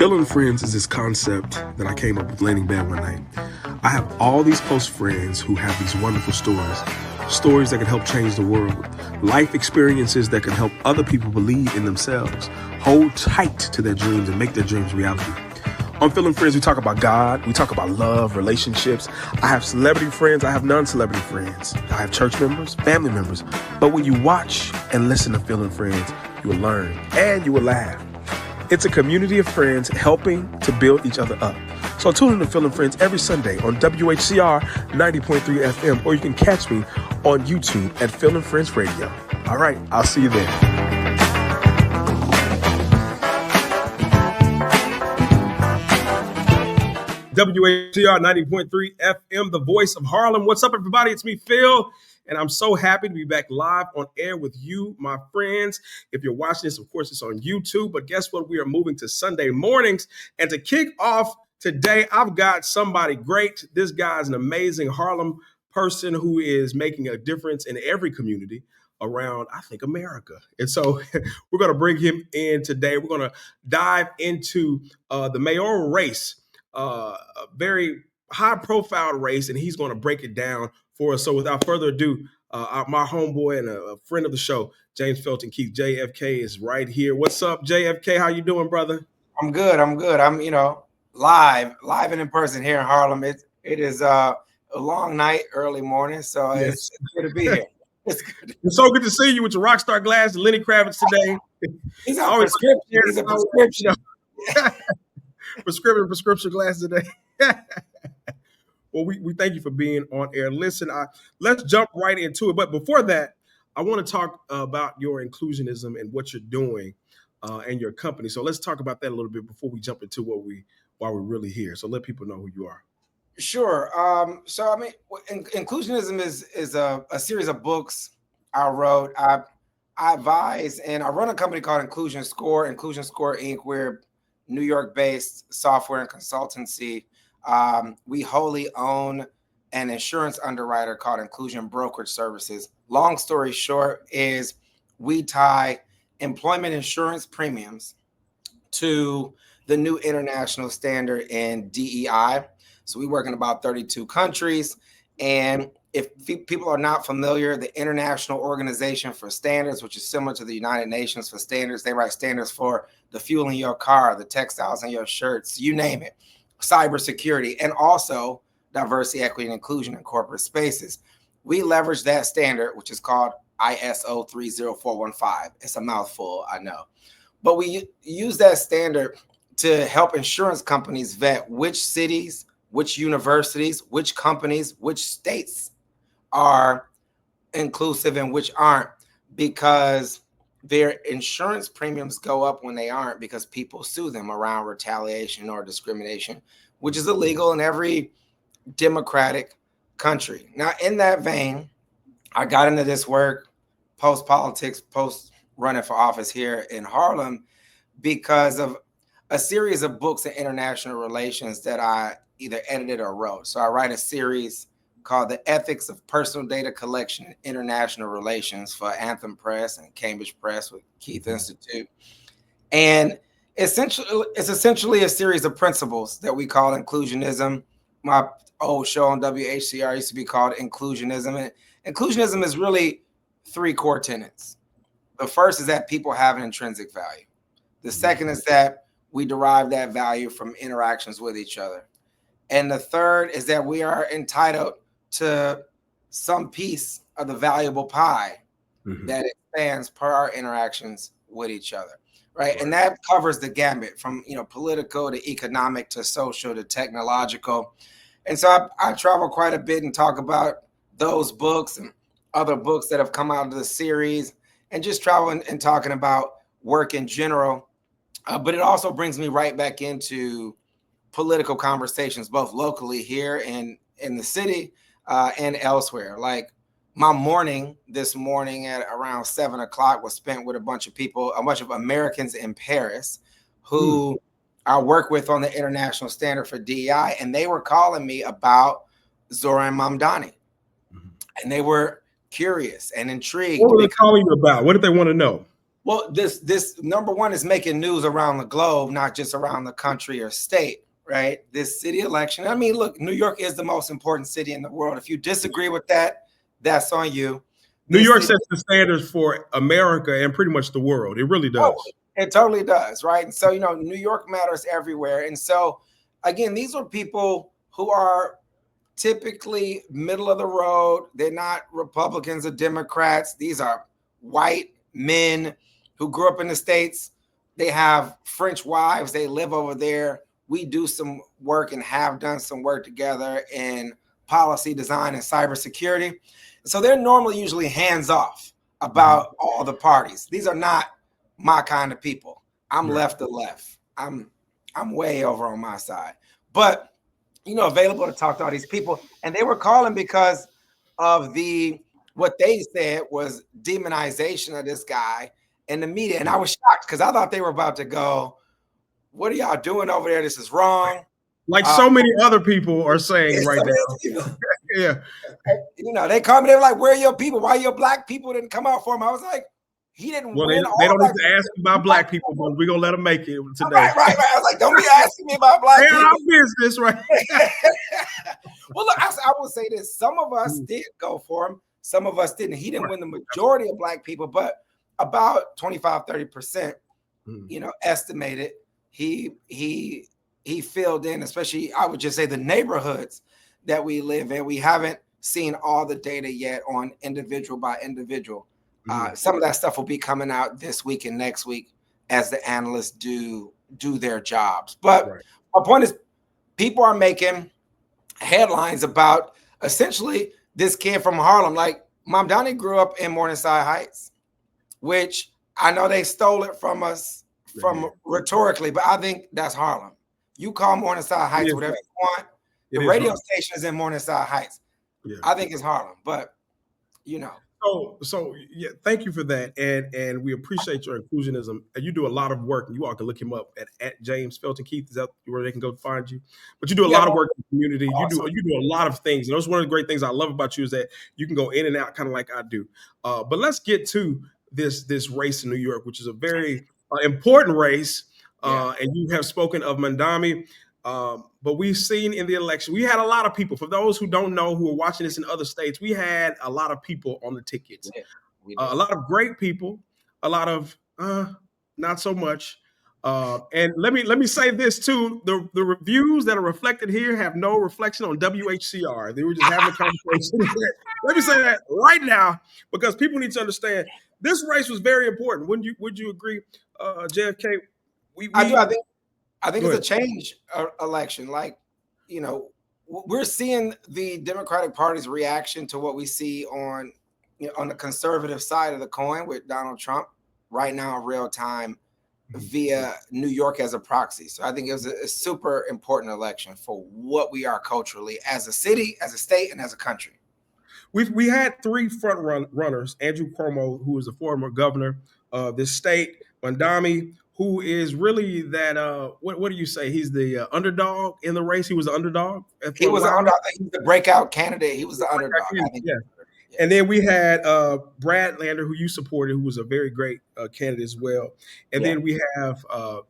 Feeling friends is this concept that I came up with laying in bed one night. I have all these close friends who have these wonderful stories that can help change the world, life experiences that can help other people believe in themselves, hold tight to their dreams and make their dreams reality. On Feeling Friends, we talk about God, we talk about love, relationships. I have celebrity friends, I have non-celebrity friends. I have church members, family members. But when you watch and listen to Feeling Friends, you will learn and you will laugh. It's a community of friends helping to build each other up. So tune in to Feeling Friends every Sunday on WHCR 90.3 FM, or you can catch me on YouTube at Feeling Friends Radio. All right, I'll see you there. WHCR 90.3 FM, the voice of Harlem. What's up, everybody? It's me, Phil, and I'm so happy to be back live on air with you, my friends. If you're watching this, of course, it's on YouTube, but guess what? We are moving to Sunday mornings, and to kick off today, I've got somebody great. This guy's an amazing Harlem person who is making a difference in every community around, I think, America. And so we're going to bring him in today. We're going to dive into the mayoral race. A very high-profile race, and he's going to break it down for us. So without further ado, my homeboy and a friend of the show, James Felton Keith, JFK, is right here. What's up, JFK? How you doing, brother? I'm good. I'm live and in person here in Harlem. It is a long night, early morning, so yes. It's good to be here. It's good. It's so good to see you with your rock star glasses, Lenny Kravitz today. He's a prescription. He's a prescription. prescription glasses today. Well, we thank you for being on air. Listen, let's jump right into it. But before that, I want to talk about your inclusionism and what you're doing and your company. So let's talk about that a little bit before we jump into why we're really here. So let people know who you are. Sure. Inclusionism is a series of books I wrote. I advise and I run a company called Inclusion Score Inc. We're New York-based software and consultancy. We wholly own an insurance underwriter called Inclusion Brokerage Services. Long story short is we tie employment insurance premiums to the new international standard in DEI. So we work in about 32 countries. And if people are not familiar, the International Organization for Standards, which is similar to the United Nations for Standards, they write standards for the fuel in your car, the textiles in your shirts, you name it, cybersecurity, and also diversity, equity, and inclusion in corporate spaces. We leverage that standard, which is called ISO 30415. It's a mouthful, I know. But we use that standard to help insurance companies vet which cities, which universities, which companies, which states are inclusive and which aren't, because their insurance premiums go up when they aren't because people sue them around retaliation or discrimination, which is illegal in every democratic country. Now, in that vein, I got into this work post-politics, post-running for office here in Harlem because of a series of books in international relations that I either edited or wrote. So I write a series called The Ethics of Personal Data Collection in International Relations for Anthem Press and Cambridge Press with Keith Institute. And it's essentially a series of principles that we call inclusionism. My old show on WHCR used to be called Inclusionism. And inclusionism is really three core tenets. The first is that people have an intrinsic value. The second is that we derive that value from interactions with each other. And the third is that we are entitled to some piece of the valuable pie that expands per our interactions with each other, right? And that covers the gambit from political to economic to social to technological. And so I travel quite a bit and talk about those books and other books that have come out of the series, and just traveling and talking about work in general. But it also brings me right back into political conversations, both locally here in the city and elsewhere. Like my morning this morning at around 7 o'clock was spent with a bunch of Americans in Paris who I work with on the international standard for DEI, and they were calling me about Zoran Mamdani. And they were curious and intrigued. What were they calling you about? What did they want to know? Well, this number one is making news around the globe, not just around the country or state, right? This city election. I mean, look, New York is the most important city in the world. If you disagree with that, that's on you. New York sets the standards for America and pretty much the world. It really does. Oh, it totally does, right? And so, New York matters everywhere. And so, again, these are people who are typically middle of the road. They're not Republicans or Democrats. These are white men who grew up in the States. They have French wives. They live over there. We do some work and have done some work together in policy design and cybersecurity. So they're normally usually hands off about all the parties. These are not my kind of people. I'm left to left. I'm way over on my side. But available to talk to all these people. And they were calling because of what they said was demonization of this guy in the media. And I was shocked because I thought they were about to go, what are y'all doing over there? This is wrong. Like so many other people are saying right now. Yeah. They called me, they were like, where are your people? Why your black people didn't come out for him? I was like, he didn't win. They don't need to ask about black people, but we're going to let them make it today. Right. I was like, don't be asking me about black people. Our business, right? Well, look, I will say this. Some of us did go for him. Some of us didn't. He didn't win the majority of black people, but about 25, 30%, estimated he filled in, especially, I would just say, the neighborhoods that we live in. We haven't seen all the data yet on individual by individual. Some of that stuff will be coming out this week and next week as the analysts do their jobs. But my point is, people are making headlines about essentially this kid from Harlem. Like, Mamdani grew up in Morningside Heights, which I know they stole it from us rhetorically, but I think that's Harlem. You call Morningside Heights whatever you want. The radio station is in Morningside Heights. Yeah. I think it's Harlem, but So yeah, thank you for that, and we appreciate your inclusionism. And you do a lot of work. You all can look him up at James Felton Keith. Is that where they can go find you? But you do a lot of work in the community. Awesome. You do a lot of things. And that's one of the great things I love about you is that you can go in and out kind of like I do. But let's get to this race in New York, which is a very important race. And you have spoken of Mamdani. But we've seen in the election, we had a lot of people. For those who don't know, who are watching this in other states, we had a lot of people on the tickets. A lot of great people, a lot of not so much. And let me say this too: the reviews that are reflected here have no reflection on WHCR. They were just having a conversation. Let me say that right now, because people need to understand this race was very important. Would you agree, JFK? I do. I think it's a change election. Like, we're seeing the Democratic Party's reaction to what we see on the conservative side of the coin with Donald Trump right now in real time via New York as a proxy. So I think it was a super important election for what we are culturally as a city, as a state, and as a country. We had three front runners: Andrew Cuomo, who is the former governor of this state; Mamdani, who is really that, what do you say? He's the underdog in the race. He was the underdog. He was the underdog. He was the breakout candidate. He was the underdog. I think. Yeah. And then we had Brad Lander, who you supported, who was a very great candidate as well. And then we have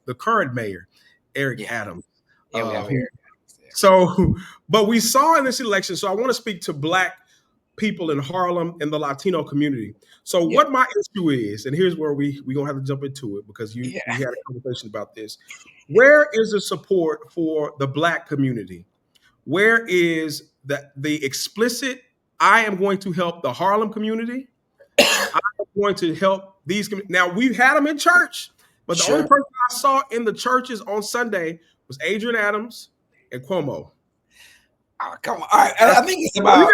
the current mayor, Eric Adams. So, but we saw in this election, so I want to speak to Black people in Harlem and the Latino community. So what my issue is, and here's where we're going to have to jump into it, because we had a conversation about this. Where is the support for the Black community? Where is the explicit, I am going to help the Harlem community. I'm going to help these. Now, we've had them in church, but the only person I saw in the churches on Sunday was Adrian Adams and Cuomo. Oh, come on. All right. I think it's about...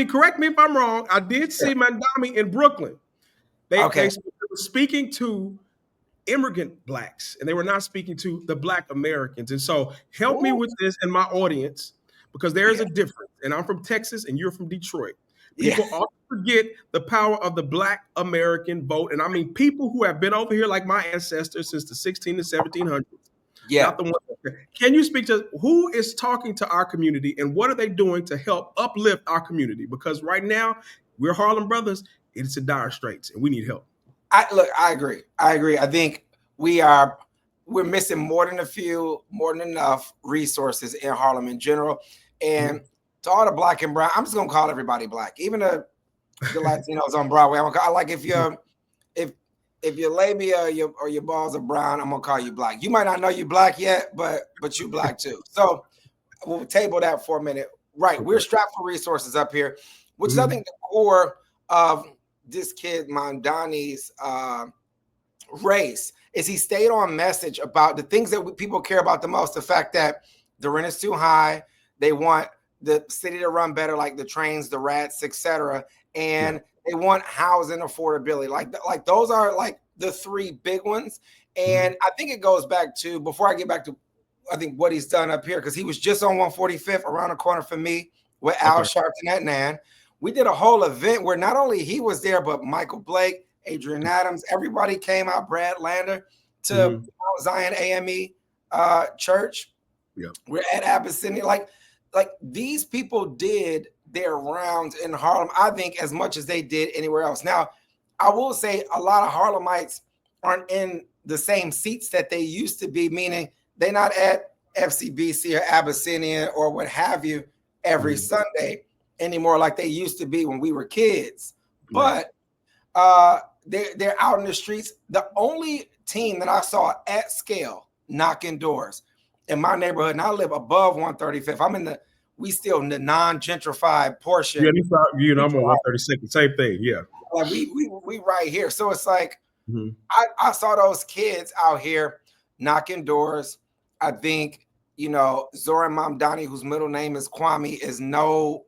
Correct me if I'm wrong. I did see Mamdani in Brooklyn. They were speaking to immigrant Blacks, and they were not speaking to the Black Americans. And so help me with this and my audience, because there is a difference. And I'm from Texas and you're from Detroit. People often forget the power of the Black American vote. And I mean, people who have been over here like my ancestors since the 16 to 1700s. Not the one. Can you speak to who is talking to our community and what are they doing to help uplift our community? Because right now we're Harlem brothers. It's in dire straits and we need help. I agree. I think we're missing more than enough resources in Harlem in general. And to all the black and brown, I'm just gonna call everybody black, even the Latinos on Broadway. I like if your labia or your balls are brown, I'm gonna call you black. You might not know you black yet, but you black too. So we'll table that for a minute. Right, we're strapped for resources up here, which is I think the core of this kid Mamdani's race is he stayed on message about the things that people care about the most. The fact that the rent is too high, they want the city to run better, like the trains, the rats, etc., and they want housing affordability. Like those are like the three big ones. And I think it goes back to, before I get back to, I think what he's done up here, because he was just on 145th around the corner from me with Al Sharpton at Nan. We did a whole event where not only he was there, but Michael Blake, Adrian Adams, everybody came out, Brad Lander, to Mount Zion AME church. Yeah. We're at Abyssinia. Like these people did their rounds in Harlem, I think, as much as they did anywhere else. Now, I will say a lot of Harlemites aren't in the same seats that they used to be, meaning they're not at FCBC or Abyssinia or what have you every Sunday anymore like they used to be when we were kids. But they're out in the streets. The only team that I saw at scale knocking doors in my neighborhood, and I live above 135th. I'm in the non-gentrified portion. Yeah, I'm on 132nd. Same thing. Yeah, like we right here. So it's like I saw those kids out here knocking doors. I think Zoran Mamdani, whose middle name is Kwame, is no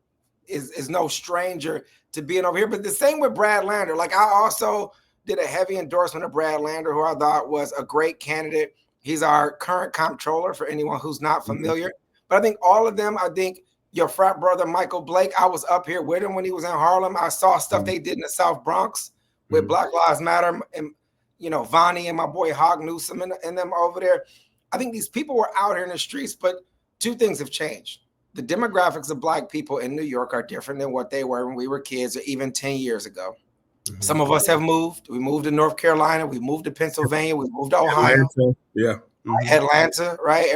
stranger to being over here. But the same with Brad Lander. Like I also did a heavy endorsement of Brad Lander, who I thought was a great candidate. He's our current comptroller for anyone who's not familiar. But I think all of them, I think your frat brother, Michael Blake, I was up here with him when he was in Harlem. I saw stuff they did in the South Bronx with Black Lives Matter and, Vonnie and my boy Hog Newsom and them over there. I think these people were out here in the streets, but two things have changed. The demographics of Black people in New York are different than what they were when we were kids or even 10 years ago. Some of us have moved. We moved to North Carolina. We moved to Pennsylvania. We moved to Ohio. Atlanta, right?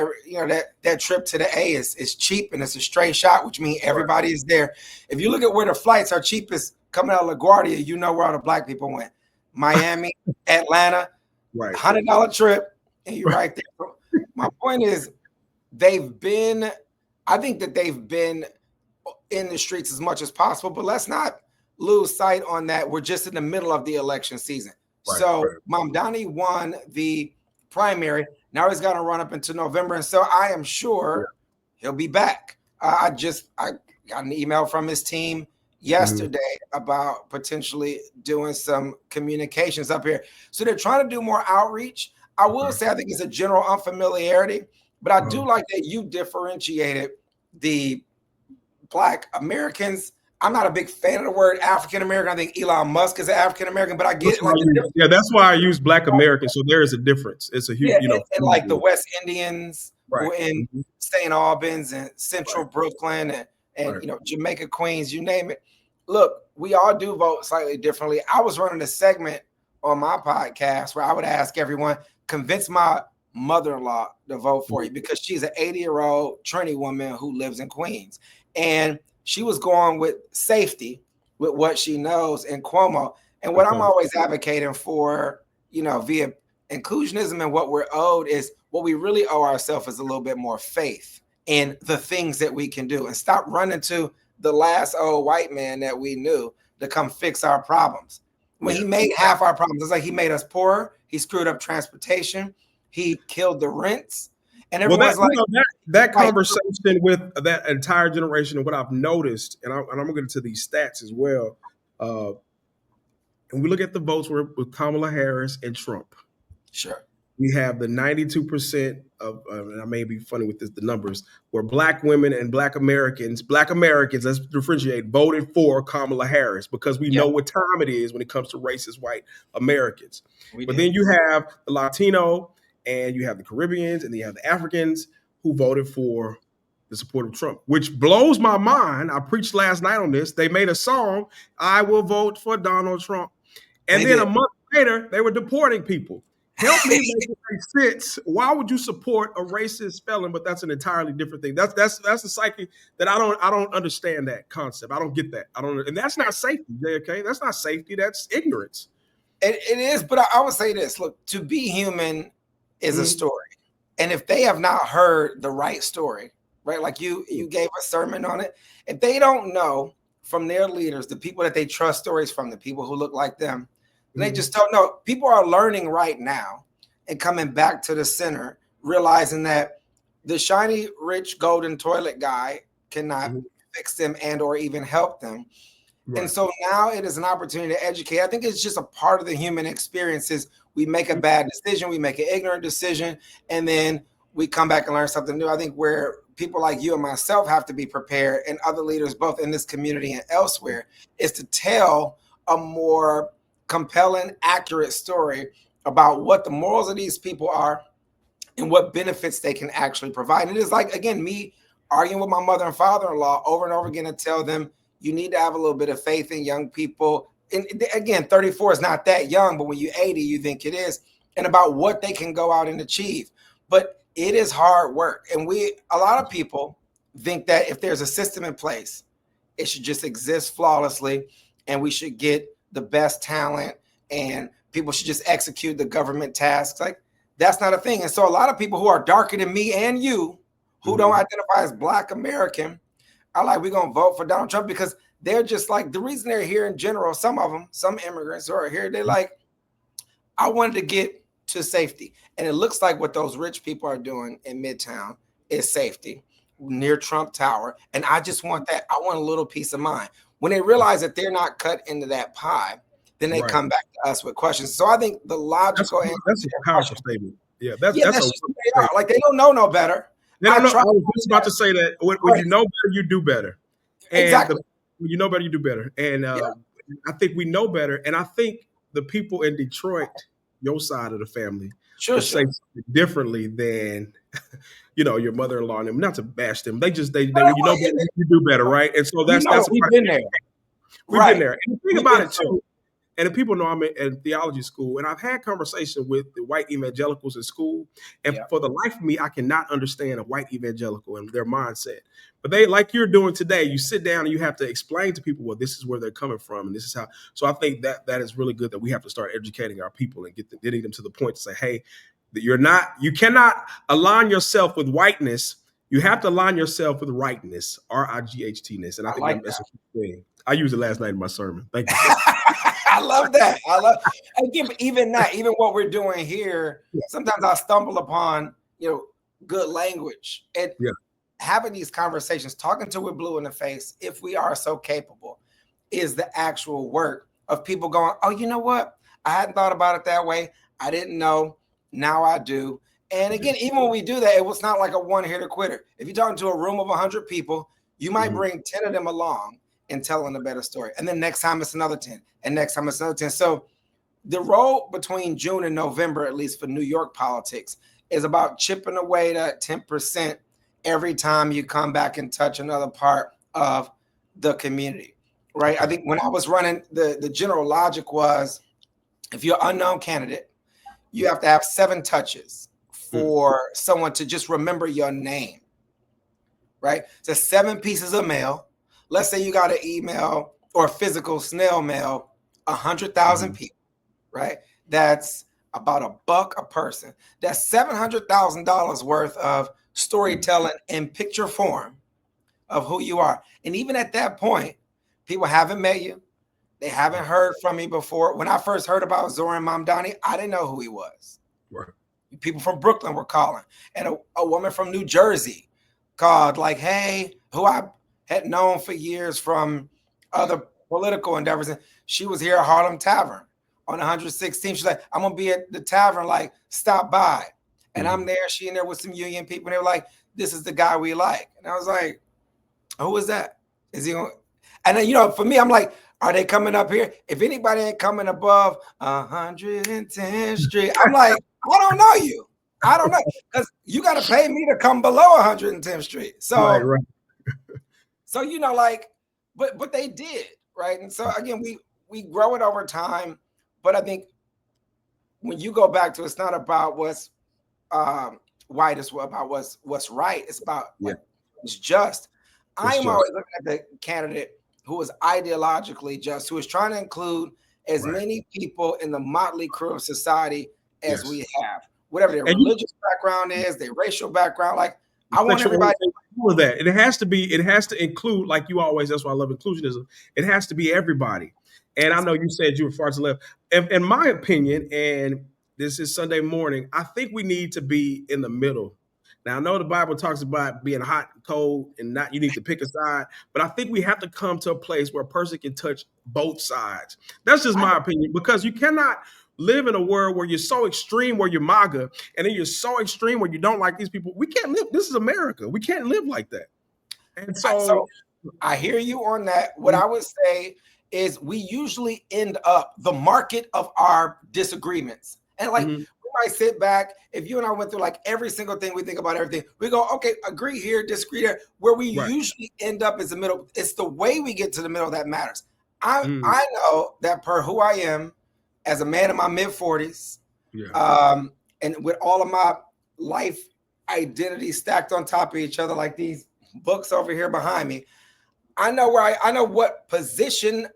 That trip to the A is cheap and it's a straight shot, which means everybody is there. If you look at where the flights are cheapest coming out of LaGuardia, you know where all the Black people went. Miami, Atlanta, $100 trip, and you're right there. My point is, I think that they've been in the streets as much as possible, but let's not lose sight on that. We're just in the middle of the election season. Mamdani won the primary. Now he's got to run up into November. And so I am sure he'll be back. I got an email from his team yesterday about potentially doing some communications up here. So they're trying to do more outreach. I will say I think it's a general unfamiliarity, but I do like that you differentiated the Black Americans. I'm not a big fan of the word African American. I think Elon Musk is an African American, but I get it. That's why I use Black American. So there is a difference. It's a huge, and like the West Indians who in St. Albans and Central Brooklyn and Jamaica, Queens, you name it. Look, we all do vote slightly differently. I was running a segment on my podcast where I would ask everyone, convince my mother-in-law to vote for you because she's an 80-year-old Trini woman who lives in Queens. And she was going with safety with what she knows in Cuomo. And what I'm always advocating for, via inclusionism and what we're owed is what we really owe ourselves is a little bit more faith in the things that we can do and stop running to the last old white man that we knew to come fix our problems. When he made half our problems, it's like he made us poorer. He screwed up transportation. He killed the rents. And everyone's that conversation with that entire generation and what I've noticed, and I'm going to get into these stats as well. And we look at the votes with Kamala Harris and Trump. Sure. We have the 92% of, and I may be funny with the numbers, where Black women and Black Americans, let's differentiate, voted for Kamala Harris because we know what time it is when it comes to racist white Americans. Then you have the Latino and you have the Caribbeans and then you have the Africans who voted for the support of Trump, which blows my mind. I preached last night on this. They made a song, I will vote for Donald Trump. And then a month later, they were deporting people. Help me make it make sense. Why would you support a racist felon? But that's an entirely different thing. That's the psyche that I don't understand that concept. I don't get that. I don't, and that's not safety. Okay, that's not safety. That's ignorance. It is, but I would say this: look, to be human is a story, and if they have not heard the right story, right, like you gave a sermon on it, if they don't know from their leaders, the people that they trust stories from, the people who look like them, they just don't know. People are learning right now and coming back to the center, realizing that the shiny, rich, golden toilet guy cannot fix them and or even help them. Right. And so now it is an opportunity to educate. I think it's just a part of the human experience is we make a bad decision, we make an ignorant decision, and then we come back and learn something new. I think where people like you and myself have to be prepared, and other leaders both in this community and elsewhere, is to tell a more compelling, accurate story about what the morals of these people are and what benefits they can actually provide. And it is like, again, me arguing with my mother and father-in-law over and over again to tell them, you need to have a little bit of faith in young people. And again, 34 is not that young, but when you're 80, you think it is, and about what they can go out and achieve. But it is hard work. And a lot of people think that if there's a system in place, it should just exist flawlessly, and we should get the best talent, and people should just execute the government tasks. Like, that's not a thing. And so a lot of people who are darker than me and you, who don't identify as Black American, are like, we're going to vote for Donald Trump because they're just like, the reason they're here in general, some of them, some immigrants who are here, they're like, I wanted to get to safety. And it looks like what those rich people are doing in Midtown is safety near Trump Tower. And I just want that. I want a little peace of mind. When they realize that they're not cut into that pie, then they come back to us with questions. So I think the logical answer. That's a powerful statement. Yeah, that's just who they are. Like, they don't know no better. I was just about to say that when you know better, you do better. And exactly. When you know better, you do better. And I think we know better. And I think the people in Detroit, your side of the family, say something differently than your mother-in-law and them. Not to bash them. They when you know better, you do better, right? And so that's we've been there. We've been there. And the thing about it too. And the people know I'm in theology school, and I've had conversations with the white evangelicals in school. And for the life of me, I cannot understand a white evangelical and their mindset. But they, like you're doing today, you sit down and you have to explain to people, well, this is where they're coming from, and this is how. So I think that is really good that we have to start educating our people and getting them to the point to say, hey, that you cannot align yourself with whiteness. You have to align yourself with rightness, RIGHTness. And I think that's a good thing. I used it last night in my sermon. Thank you. I love that. Again, even what we're doing here, sometimes I stumble upon, good language and having these conversations, talking to with blue in the face, if we are so capable, is the actual work of people going, oh, you know what? I hadn't thought about it that way. I didn't know. Now I do. And again, even when we do that, it was not like a one-hitter quitter. If you're talking to a room of 100 people, you might bring 10 of them along and telling a better story. And then next time it's another 10. And next time it's another 10. So the role between June and November, at least for New York politics, is about chipping away that 10% every time you come back and touch another part of the community, right? I think when I was running, the general logic was, if you're an unknown candidate, you have to have 7 touches for someone to just remember your name, right? So 7 pieces of mail. Let's say you got an email or physical snail mail, 100,000 people, right? That's about $1 a person. That's $700,000 worth of storytelling in picture form of who you are. And even at that point, people haven't met you. They haven't heard from me before. When I first heard about Zoran Mamdani, I didn't know who he was. Right. People from Brooklyn were calling. And a woman from New Jersey called like, hey, who I had known for years from other political endeavors. And she was here at Harlem Tavern on 116th. She's like, I'm going to be at the tavern, like, stop by. And I'm there. She in there with some union people. And they were like, this is the guy we like. And I was like, who is that? Is he going? And then, for me, I'm like, are they coming up here? If anybody ain't coming above 110th Street, I'm like, I don't know you. I don't know. Because you got to pay me to come below 110th Street. So, right. So, but they did, right? And so again, we grow it over time, but I think when you go back to, it's not about what's white, it's about what's right. It's about like it's just. I am always looking at the candidate who is ideologically just, who is trying to include as many people in the motley crew of society as we have, whatever their religious background is, their racial background. Like, I want everybody with that. It has to include, like you always, that's why I love inclusionism. It has to be everybody. And I know you said you were far to the left. In my opinion, and this is Sunday morning, I think we need to be in the middle. Now, I know the Bible talks about being hot and cold and not, you need to pick a side, but I think we have to come to a place where a person can touch both sides. That's just my opinion, because you cannot live in a world where you're so extreme where you're MAGA, and then you're so extreme where you don't like these people. We can't live. This is America. We can't live like that. And so I hear you on that. What I would say is we usually end up the market of our disagreements. And like, we might sit back, if you and I went through like every single thing, we think about everything, we go, okay, agree here, disagree there. Where we usually end up is the middle. It's the way we get to the middle that matters. I know that per who I am as a man in my mid 40s, and with all of my life identities stacked on top of each other, like these books over here behind me, I know I know what position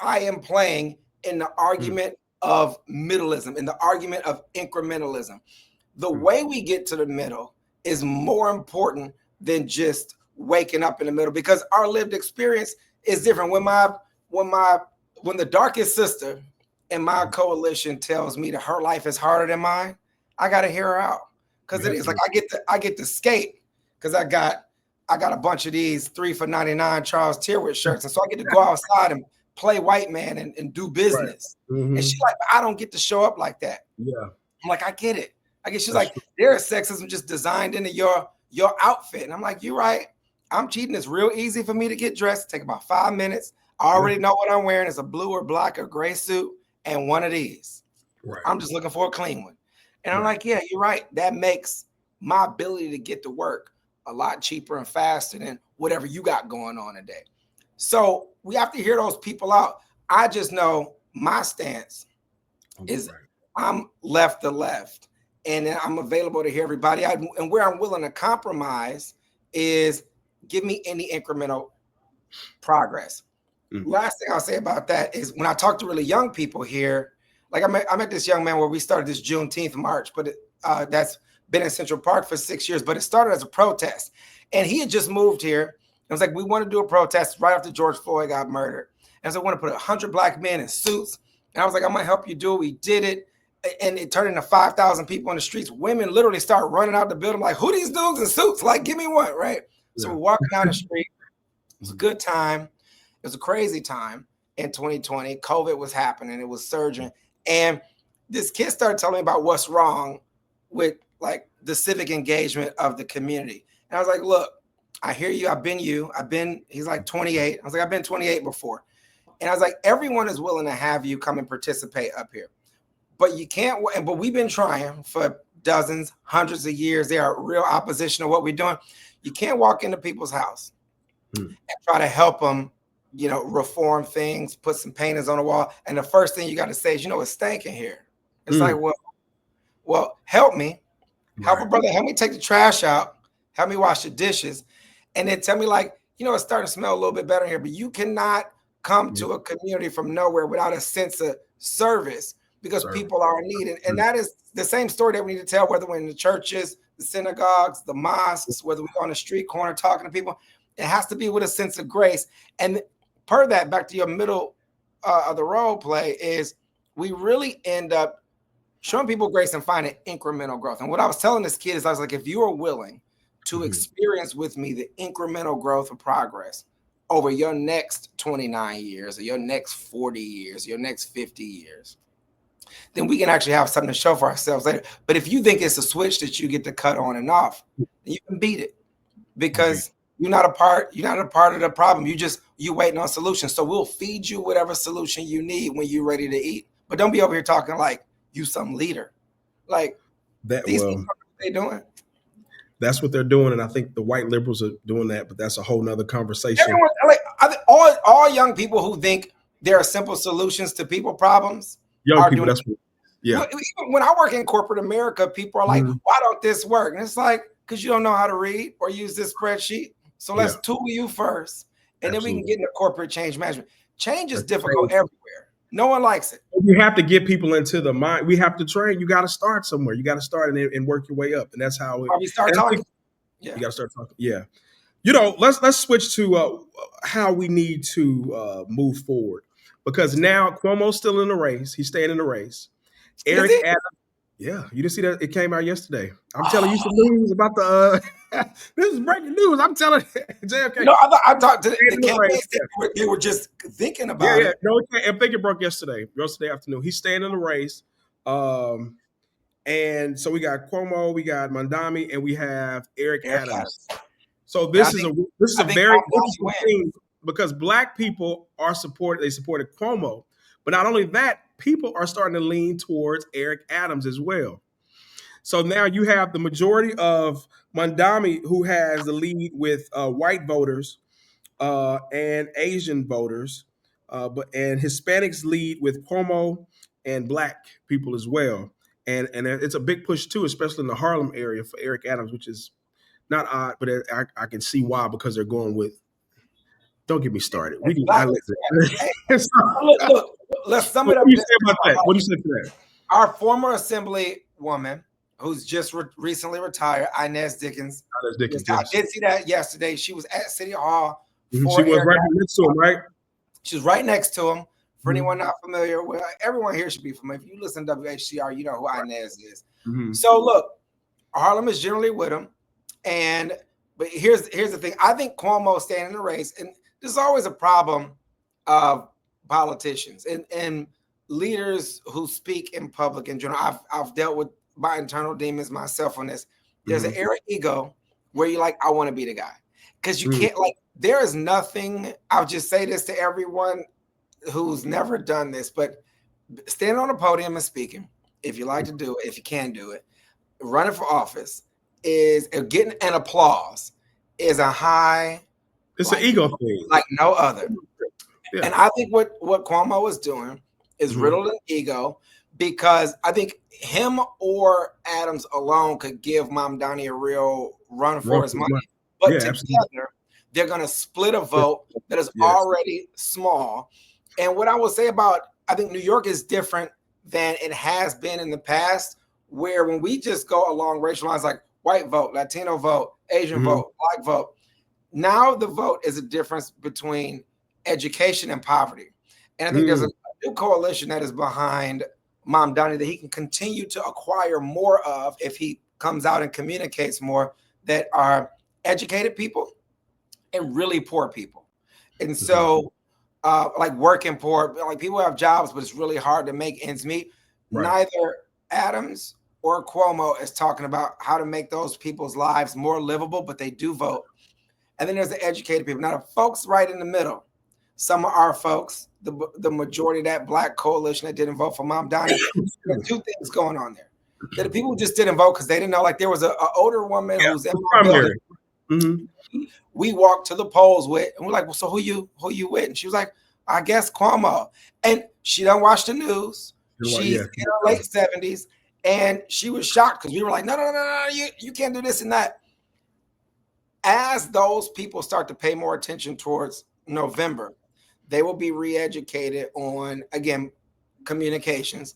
I am playing in the argument of middleism, in the argument of incrementalism. The way we get to the middle is more important than just waking up in the middle, because our lived experience is different. When the darkest sister in my coalition tells me that her life is harder than mine, I got to hear her out, because it is like I get to skate because I got a bunch of these 3 for $99 Charles Tyrwhitt shirts, and so I get to go outside and play white man and do business. And she's like, I don't get to show up like that. I'm like, I get it. I guess she's like, there's sexism just designed into your outfit. And I'm like, you're right. I'm cheating. It's real easy for me to get dressed. Take about 5 minutes. I already know what I'm wearing. It's a blue or black or gray suit and one of these. I'm just looking for a clean one. And I'm like, yeah, you're right. That makes my ability to get to work a lot cheaper and faster than whatever you got going on today. So we have to hear those people out. I just know my stance is I'm left to left, and I'm available to hear everybody. And where I'm willing to compromise is give me any incremental progress. Last thing I'll say about that is when I talk to really young people here, like I met this young man where we started this Juneteenth march, but that's been in Central Park for 6 years, but it started as a protest. And he had just moved here. It was like, we want to do a protest right after George Floyd got murdered. And so I want to put 100 black men in suits. And I was like, I'm going to help you do it. We did it. And it turned into 5,000 people on the streets. Women literally start running out the building like, who these dudes in suits? Like, give me one, right? So we're walking down the street. It was a good time. It was a crazy time in 2020. COVID was happening. It was surging. And this kid started telling me about what's wrong with like the civic engagement of the community. And I was like, look, I hear you. He's like 28. I was like, I've been 28 before. And I was like, everyone is willing to have you come and participate up here. But you can't, but we've been trying for dozens, hundreds of years. They are real opposition to what we're doing. You can't walk into people's house and try to help them, reform things, put some paintings on the wall. And the first thing you got to say is, it's stinking here. It's like, well, help me. Help a brother. Help me take the trash out. Help me wash the dishes. And then tell me like, it's starting to smell a little bit better here, but you cannot come to a community from nowhere without a sense of service, because people are in need. And that is the same story that we need to tell, whether we're in the churches, the synagogues, the mosques, whether we're on the street corner talking to people. It has to be with a sense of grace. And per that, back to your middle of the road play, is we really end up showing people grace and finding incremental growth. And what I was telling this kid is, I was like, if you are willing to experience with me the incremental growth of progress over your next 29 years or your next 40 years, your next 50 years, then we can actually have something to show for ourselves later. But if you think it's a switch that you get to cut on and off, then you can beat it, because you're not a part of the problem. You waiting on solutions. So we'll feed you whatever solution you need when you're ready to eat. But don't be over here talking like you some leader. Like that. These people, what they doing? That's what they're doing, and I think the white liberals are doing that. But that's a whole nother conversation. Everyone, like all young people who think there are simple solutions to people problems. Young people, that's what. Yeah. Even when I work in corporate America, people are like, why don't this work? And it's like, because you don't know how to read or use this spreadsheet. So let's tool you first. And then we can get into corporate change management. Change is difficult everywhere. No one likes it. You have to get people into the mind. We have to train. You got to start somewhere. You got to start and work your way up. And that's how we start talking. You got to start talking. Yeah. Let's switch to how we need to move forward, because now Cuomo's still in the race. He's staying in the race. Eric Adams. Yeah, you didn't see that? It came out yesterday. I'm telling you some news about the. This is breaking news. I'm telling JFK. No, I thought the campaigns they were just thinking about it. No, I think it broke yesterday afternoon. He's staying in the race. And so we got Cuomo, we got Mondami, and we have Eric Adams. So this is a very interesting thing, because Black people they supported Cuomo, but not only that, people are starting to lean towards Eric Adams as well. So now you have the majority of Mondami, who has the lead with white voters and Asian voters, and Hispanics lead with Cuomo and Black people as well. And it's a big push too, especially in the Harlem area for Eric Adams, which is not odd, but I can see why, because they're going with. Don't get me started. Look, let's sum it up. What do you say about that? What do you say to that? Our former Assemblywoman, who's just recently retired, Inez Dickens. I did see that yesterday. She was at City Hall. She was right next to him, right? She was right next to him. For anyone not familiar, everyone here should be familiar. If you listen to WHCR, you know who Inez is. So look, Harlem is generally with him. But here's the thing. I think Cuomo staying in the race, and there's always a problem of politicians and leaders who speak in public in general. I've dealt with my internal demons myself on this. There's an era ego where you're like, I want to be the guy. Because you can't, there is nothing, I'll just say this to everyone who's never done this, but standing on a podium and speaking, if you like to do it, if you can do it, running for office is getting an applause is a high. It's an ego thing. Like no other. Yeah. And I think what Cuomo is doing is riddled in ego, because I think him or Adams alone could give Mamdani a real run for his money. But together, they're going to split a vote that is already small. And what I will say about, I think New York is different than it has been in the past, where when we just go along racial lines, like white vote, Latino vote, Asian vote, Black vote, now the vote is a difference between education and poverty. And I think there's a new coalition that is behind Mamdani that he can continue to acquire more of if he comes out and communicates more, that are educated people and really poor people. And so like working poor, like people have jobs, but it's really hard to make ends meet. Neither Adams or Cuomo is talking about how to make those people's lives more livable, but they do vote. And then there's the educated people. Now the folks right in the middle, some of our folks, the majority of that Black coalition that didn't vote for Mamdani, there are two things going on there. That the people who just didn't vote because they didn't know, like there was an older woman who's in my building. We walked to the polls with, and we're like, well, so who you with? And she was like, I guess Cuomo. And she don't watch the news. She's in her late 70s. And she was shocked because we were like, no, you can't do this and that. As those people start to pay more attention towards November, they will be re-educated on, again, communications,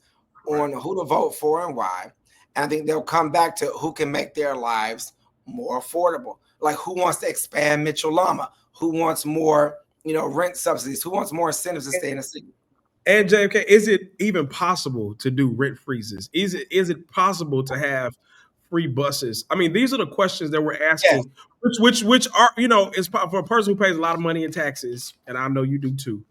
on who to vote for and why. And I think they'll come back to who can make their lives more affordable. Like who wants to expand Mitchell-Lama? Who wants more, rent subsidies? Who wants more incentives to stay in the city? And JFK, is it even possible to do rent freezes? Is it possible to have free buses? I mean, these are the questions that we're asking, which are, is for a person who pays a lot of money in taxes, and I know you do too.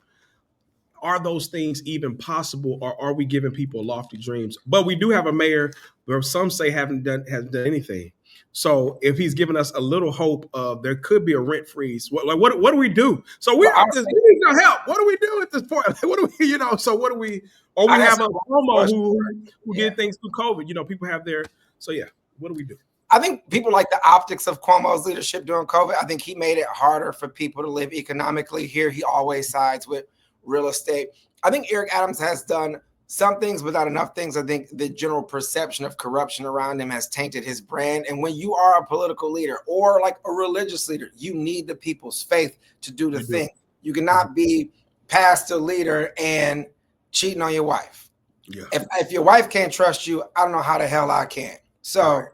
Are those things even possible, or are we giving people lofty dreams? But we do have a mayor where some say hasn't done anything. So if he's giving us a little hope of there could be a rent freeze, what do we do? So we need your help. What do we do at this point? What do we, so what do we? Or we have a Cuomo who did things through COVID. People have their. So what do we do? I think people like the optics of Cuomo's leadership during COVID. I think he made it harder for people to live economically here. He always sides with real estate. I think Eric Adams has done some things, but not enough things. I think the general perception of corruption around him has tainted his brand. And when you are a political leader or like a religious leader, you need the people's faith to do the thing. You cannot be pastor leader and cheating on your wife. Yeah. If your wife can't trust you, I don't know how the hell I can. So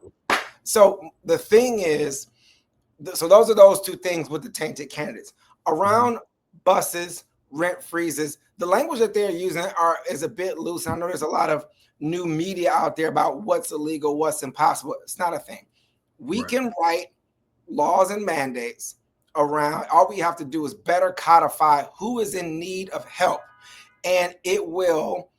the thing is, so those are those two things with the tainted candidates. Around buses, rent freezes, the language that they're using is a bit loose. I know there's a lot of new media out there about what's illegal, what's impossible. It's not a thing. We can write laws and mandates around. All we have to do is better codify who is in need of help. And it will,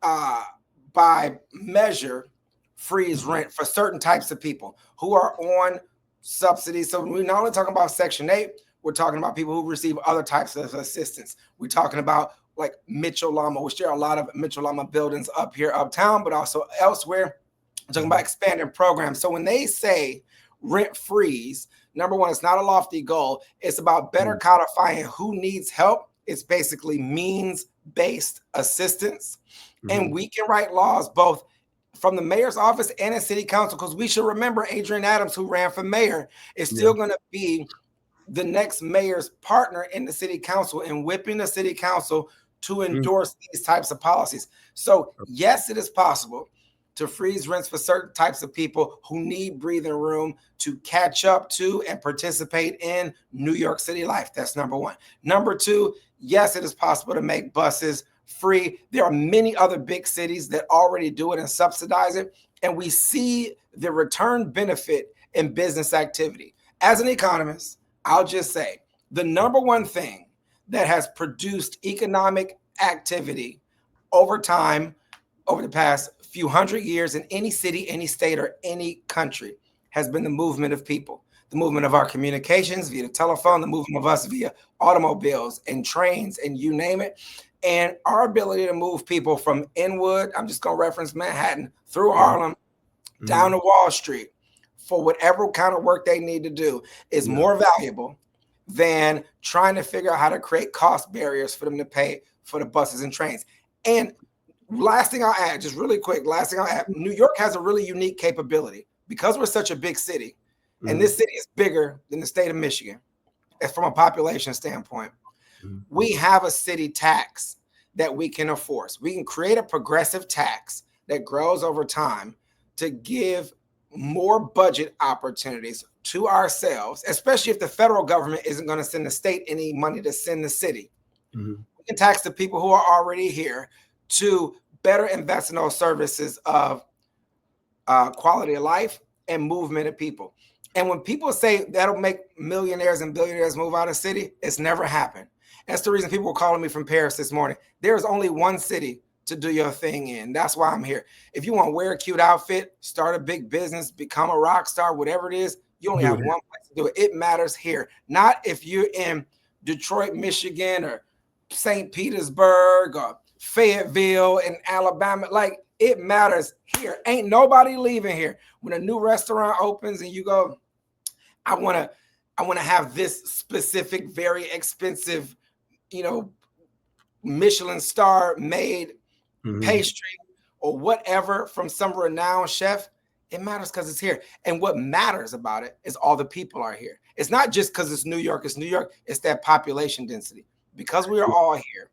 by measure, freeze rent for certain types of people who are on subsidies. So we're not only talking about Section 8, we're talking about people who receive other types of assistance. We're talking about like Mitchell Lama, which there are a lot of Mitchell Lama buildings up here uptown, but also elsewhere. We're talking about expanding programs. So when they say rent freeze, number one, it's not a lofty goal. It's about better codifying who needs help. It's basically means-based assistance. And we can write laws both from the mayor's office and in city council, because we should remember Adrian Adams, who ran for mayor, is still going to be the next mayor's partner in the city council and whipping the city council to endorse these types of policies. So yes, it is possible to freeze rents for certain types of people who need breathing room to catch up to and participate in New York City life. That's number one. Number two, yes, it is possible to make buses free. There are many other big cities that already do it and subsidize it. And we see the return benefit in business activity. As an economist, I'll just say the number one thing that has produced economic activity over time, over the past few hundred years in any city, any state, or any country has been the movement of people, the movement of our communications via the telephone, the movement of us via automobiles and trains and you name it. And our ability to move people from Inwood, I'm just going to reference Manhattan, through Harlem, down to Wall Street, for whatever kind of work they need to do is more valuable than trying to figure out how to create cost barriers for them to pay for the buses and trains. And last thing I'll add, just really quick, New York has a really unique capability because we're such a big city, and this city is bigger than the state of Michigan from a population standpoint. We have a city tax that we can enforce. We can create a progressive tax that grows over time to give more budget opportunities to ourselves, especially if the federal government isn't going to send the state any money to send the city. We can tax the people who are already here to better invest in those services of quality of life and movement of people. And when people say that'll make millionaires and billionaires move out of city, it's never happened. That's the reason people were calling me from Paris this morning. There's only one city to do your thing in. That's why I'm here. If you want to wear a cute outfit, start a big business, become a rock star, whatever it is, you only have one place to do it. It matters here. Not if you're in Detroit, Michigan, or St. Petersburg, or Fayetteville in Alabama. Like, it matters here. Ain't nobody leaving here. When a new restaurant opens and you go, I want to have this specific, very expensive, Michelin star made pastry or whatever from some renowned chef, it matters because it's here. And what matters about it is all the people are here. It's not just because it's New York, it's that population density. Because we are all here,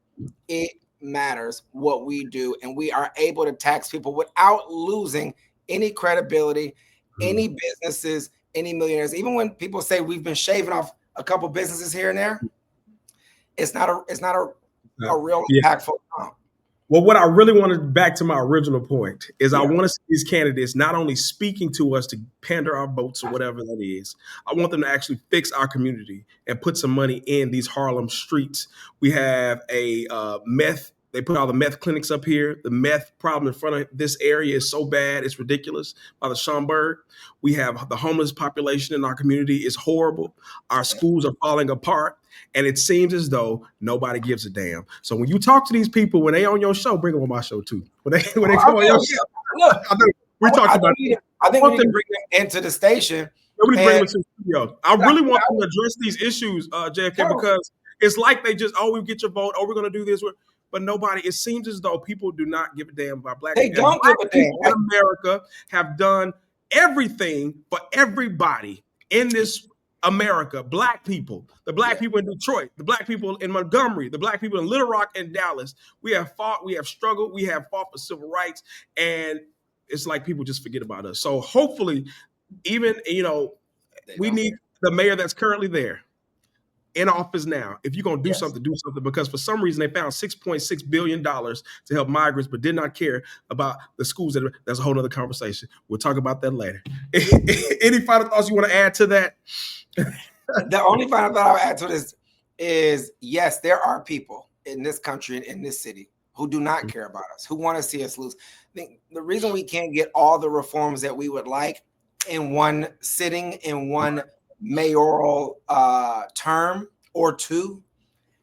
it matters what we do, and we are able to tax people without losing any credibility, any businesses, any millionaires. Even when people say we've been shaving off a couple businesses here and there, it's not a real impactful amount. Well, what I really wanted, back to my original point, is I want to see these candidates not only speaking to us to pander our votes or whatever that is. I want them to actually fix our community and put some money in these Harlem streets. We have a meth. They put all the meth clinics up here. The meth problem in front of this area is so bad, it's ridiculous. By the Schomburg, we have the homeless population in our community is horrible. Our schools are falling apart, and it seems as though nobody gives a damn. So when you talk to these people, when they on your show, bring them on my show too. When they come on your show, look, we talked about it. I think we need to bring them into the station. Nobody bring them to the studio. I really want them to address these issues, JFK, because it's like they just, we get your vote. We're going to do this. but nobody, it seems as though people do not give a damn about black They people. don't give a damn. People in America have done everything for everybody in this America. Black people, the black people in Detroit, the black people in Montgomery, the black people in Little Rock and Dallas. We have fought, we have struggled, we have fought for civil rights, and it's like people just forget about us. So hopefully, even, we need the mayor that's currently there in office now. If you're going to do something, do something, because for some reason they found $6.6 billion to help migrants, but did not care about the schools. That's a whole other conversation. We'll talk about that later. Any final thoughts you want to add to that? The only final thought I'll add to this is, yes, there are people in this country and in this city who do not care about us, who want to see us lose. I think the reason we can't get all the reforms that we would like in one sitting, in one mayoral term or two,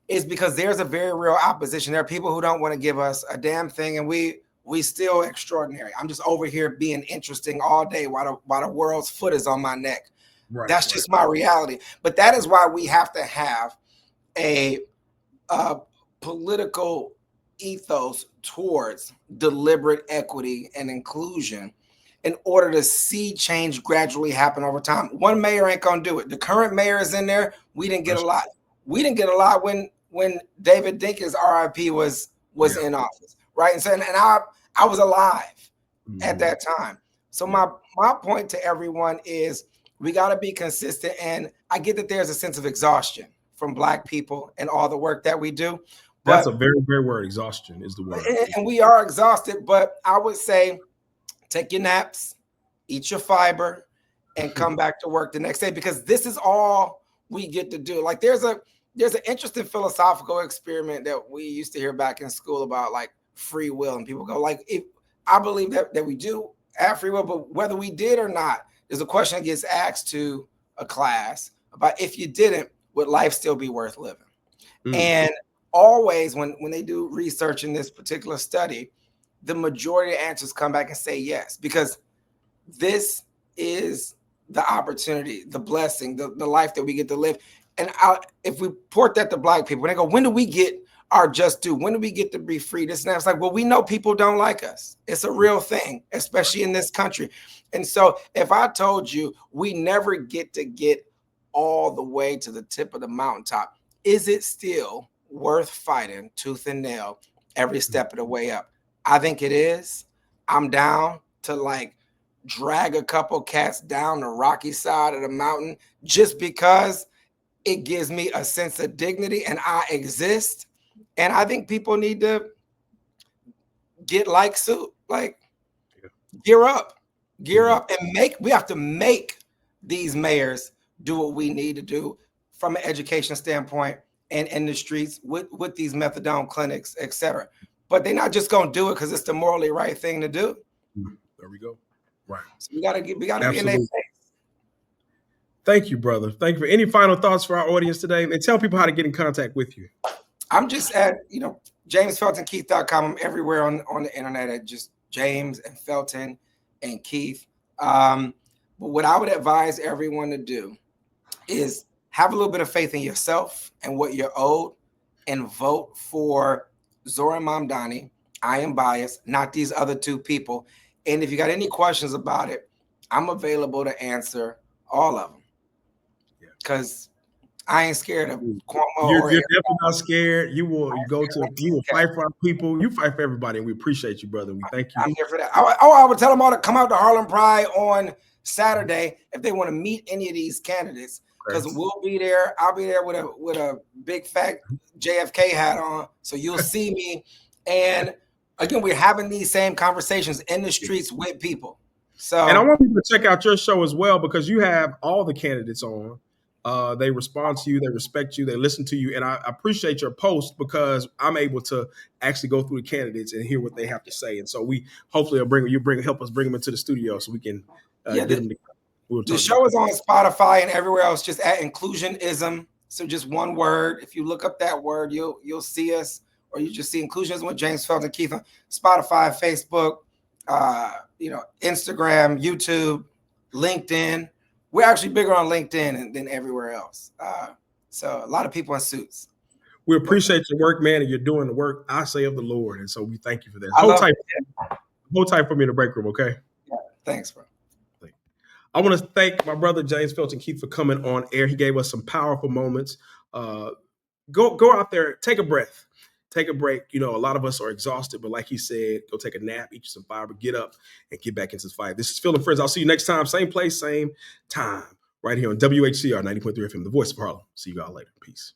is because there's a very real opposition. There are people who don't want to give us a damn thing, and we still extraordinary. I'm just over here being interesting all day while the world's foot is on my neck. Right, that's just my reality. But that is why we have to have a political ethos towards deliberate equity and inclusion in order to see change gradually happen over time. One mayor ain't gonna do it. The current mayor is in there. We didn't get a lot. We didn't get a lot when David Dinkins, RIP, was in office, right? And so, and I was alive at that time. So my point to everyone is, we got to be consistent. And I get that there's a sense of exhaustion from Black people and all the work that we do. That's a very, very word. Exhaustion is the word. And we are exhausted, but I would say take your naps, eat your fiber, and come back to work the next day, because this is all we get to do. Like there's an interesting philosophical experiment that we used to hear back in school about, like, free will. And people go, like, if I believe that we do have free will, but whether we did or not, there's a question that gets asked to a class about, if you didn't, would life still be worth living? And always when they do research in this particular study, the majority of answers come back and say yes, because this is the opportunity, the blessing, the life that we get to live. And if we port that to Black people, when they go, when do we get our just due? When do we get to be free? This and that. It's like, well, we know people don't like us. It's a real thing, especially in this country. And so if I told you we never get to get all the way to the tip of the mountaintop, is it still worth fighting tooth and nail every step of the way up? I think it is. I'm down to, like, drag a couple cats down the rocky side of the mountain just because it gives me a sense of dignity and I exist. And I think people need to get like suit, like gear up, and we have to make these mayors do what we need to do from an education standpoint and in the streets with these methadone clinics, et cetera. But they're not just going to do it because it's the morally right thing to do. There we go. Right. So we gotta be in their face. Thank you, brother. Thank you. For any final thoughts for our audience today? And tell people how to get in contact with you. I'm just at, JamesFeltonKeith.com. I'm everywhere on the internet at just James and Felton and Keith. But what I would advise everyone to do is have a little bit of faith in yourself and what you're owed, and vote for Zoran Mamdani. I am biased, not these other two people. And if you got any questions about it, I'm available to answer all of them. Because I ain't scared of Cuomo. You're definitely not scared. You will fight for our people. You fight for everybody, and we appreciate you, brother. We thank you. I'm here for that. I would tell them all to come out to Harlem Pride on Saturday if they want to meet any of these candidates, because we'll be there. I'll be there with a big fat JFK hat on, so you'll see me. And again, we're having these same conversations in the streets with people. So, and I want people to check out your show as well, because you have all the candidates on. They respond to you, they respect you, they listen to you, and I appreciate your post, because I'm able to actually go through the candidates and hear what they have to say. And so we hopefully help us bring them into the studio so we can get them. The show is on Spotify and everywhere else, just at Inclusionism. So just one word. If you look up that word, you'll see us, or you just see Inclusionism with James Felton Keith on Spotify, Facebook, Instagram, YouTube, LinkedIn. We're actually bigger on LinkedIn than everywhere else. So a lot of people in suits. We appreciate your work, man, and you're doing the work, I say, of the Lord. And so we thank you for that. Hold tight for me in the break room, okay? Yeah, thanks, bro. I want to thank my brother, James Felton Keith, for coming on air. He gave us some powerful moments. Go out there, take a breath, take a break. You know, a lot of us are exhausted, but like he said, go take a nap, eat you some fiber, get up, and get back into this fight. This is Phil and Friends. I'll see you next time, same place, same time, right here on WHCR 90.3 FM, the voice of Harlem. See you all later. Peace.